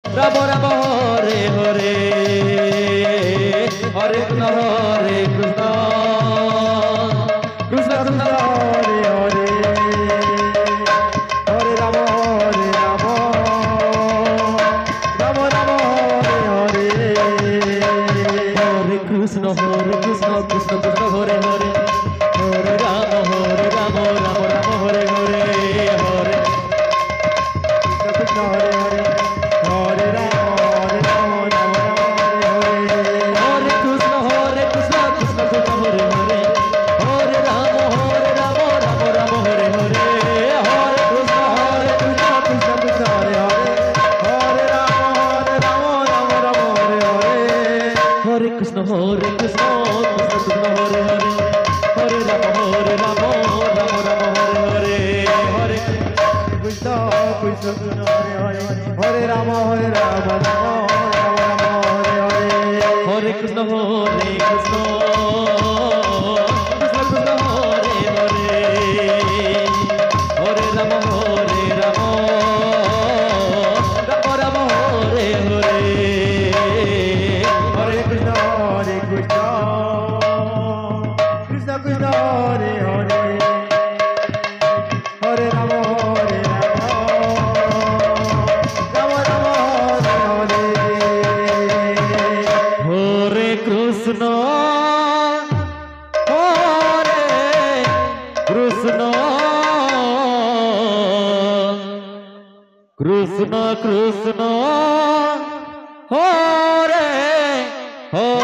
Ram Ram Hare Hare Hare Krishna Hare Krishna Krishna Krishna Hare Hare Hare Ram Ram Ram Hare Hare Hare Krishna Krishna Krishna Hare Hare Hare Ram Ram Ram Hare Hare Hare Krishna Hare Hare Hare Ram Ram Hare Krishna Krishna Krishna Hare Hare Hare Ram Ram Ram Hare Hare Hare Krishna Krishna Krishna Hare Hare Hare Ram Ram Ram Hare Hare Hare Krishna Krishna Krishna Hare Hare Hare Ram Ram Ram Hare Hare Krishna Krishna Krishna Hare Hare Hare Ram Ram Ram Hare Hare Hare Krishna Krishna Krishna Krishna Hare Hare Hare Ram Ram Ram Hare Hare Hare Krishna Krishna Krishna Krishna Hare Hare Hare Ram Ram Ram Hare Hare Hare Krishna Hare Krishna Krishna Krishna Hare Hare